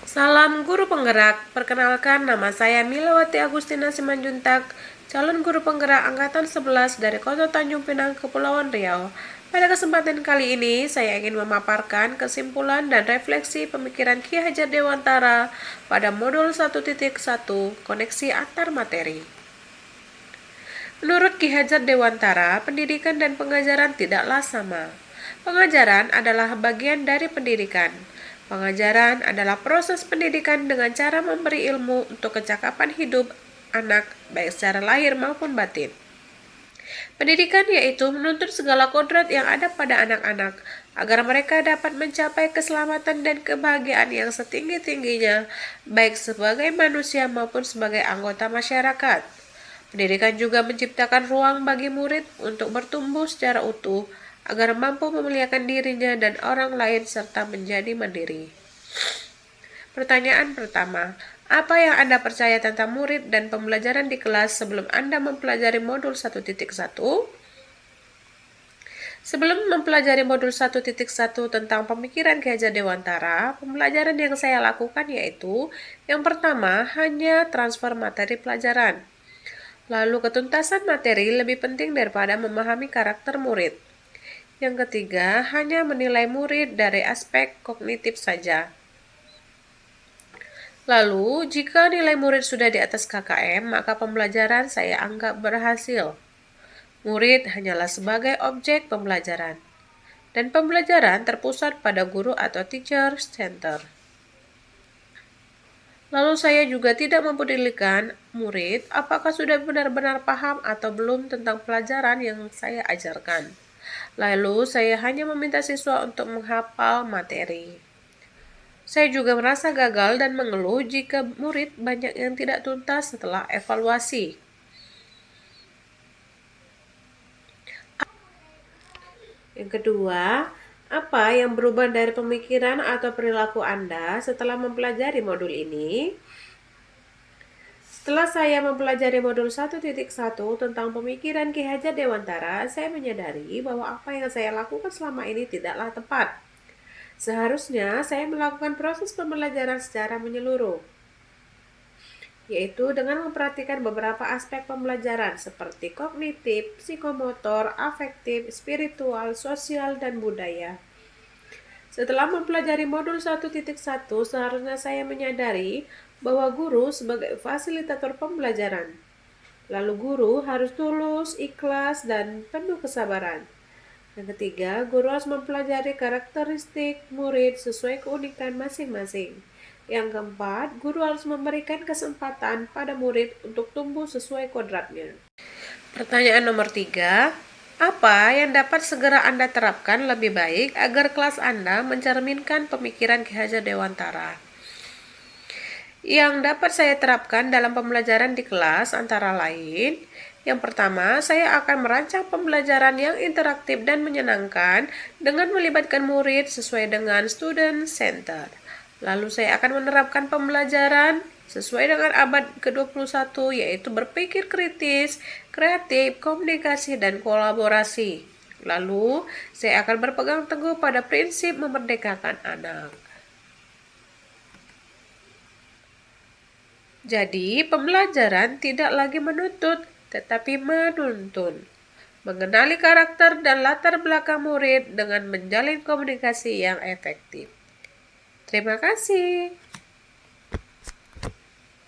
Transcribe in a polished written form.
Salam Guru Penggerak, perkenalkan nama saya Milawati Agustina Simanjuntak, calon Guru Penggerak Angkatan 11 dari Kota Tanjung Pinang, Kepulauan Riau. Pada kesempatan kali ini, saya ingin memaparkan kesimpulan dan refleksi pemikiran Ki Hajar Dewantara pada modul 1.1 Koneksi Antar Materi. Menurut Ki Hajar Dewantara, pendidikan dan pengajaran tidaklah sama. Pengajaran adalah bagian dari pendidikan. Pengajaran adalah proses pendidikan dengan cara memberi ilmu untuk kecakapan hidup anak, baik secara lahir maupun batin. Pendidikan yaitu menuntut segala kodrat yang ada pada anak-anak, agar mereka dapat mencapai keselamatan dan kebahagiaan yang setinggi-tingginya, baik sebagai manusia maupun sebagai anggota masyarakat. Pendidikan juga menciptakan ruang bagi murid untuk bertumbuh secara utuh, agar mampu memuliakan dirinya dan orang lain serta menjadi mandiri. Pertanyaan pertama, apa yang Anda percaya tentang murid dan pembelajaran di kelas sebelum Anda mempelajari modul 1.1? Sebelum mempelajari modul 1.1 tentang pemikiran Ki Hajar Dewantara, pembelajaran yang saya lakukan yaitu yang pertama, hanya transfer materi pelajaran. Lalu ketuntasan materi lebih penting daripada memahami karakter murid. Yang ketiga, hanya menilai murid dari aspek kognitif saja. Lalu, jika nilai murid sudah di atas KKM, maka pembelajaran saya anggap berhasil. Murid hanyalah sebagai objek pembelajaran. Dan pembelajaran terpusat pada guru atau teacher center. Lalu saya juga tidak mempedulikan murid apakah sudah benar-benar paham atau belum tentang pelajaran yang saya ajarkan. Lalu saya hanya meminta siswa untuk menghafal materi. Saya juga merasa gagal dan mengeluh jika murid banyak yang tidak tuntas setelah evaluasi. Yang kedua, apa yang berubah dari pemikiran atau perilaku Anda setelah mempelajari modul ini? Setelah saya mempelajari modul 1.1 tentang pemikiran Ki Hajar Dewantara, saya menyadari bahwa apa yang saya lakukan selama ini tidaklah tepat. Seharusnya saya melakukan proses pembelajaran secara menyeluruh, yaitu dengan memperhatikan beberapa aspek pembelajaran seperti kognitif, psikomotor, afektif, spiritual, sosial, dan budaya. Setelah mempelajari modul 1.1, seharusnya saya menyadari bahwa guru sebagai fasilitator pembelajaran. Lalu guru harus tulus, ikhlas, dan penuh kesabaran. Yang ketiga, guru harus mempelajari karakteristik murid sesuai keunikan masing-masing. Yang keempat, guru harus memberikan kesempatan pada murid untuk tumbuh sesuai kodratnya. Pertanyaan nomor 3, apa yang dapat segera Anda terapkan lebih baik agar kelas Anda mencerminkan pemikiran Ki Hajar Dewantara? Yang dapat saya terapkan dalam pembelajaran di kelas antara lain, yang pertama, saya akan merancang pembelajaran yang interaktif dan menyenangkan dengan melibatkan murid sesuai dengan student center. Lalu saya akan menerapkan pembelajaran sesuai dengan abad ke-21, yaitu berpikir kritis, kreatif, komunikasi, dan kolaborasi. Lalu, saya akan berpegang teguh pada prinsip memerdekakan anak. Jadi, pembelajaran tidak lagi menuntut, tetapi menuntun. Mengenali karakter dan latar belakang murid dengan menjalin komunikasi yang efektif. Terima kasih.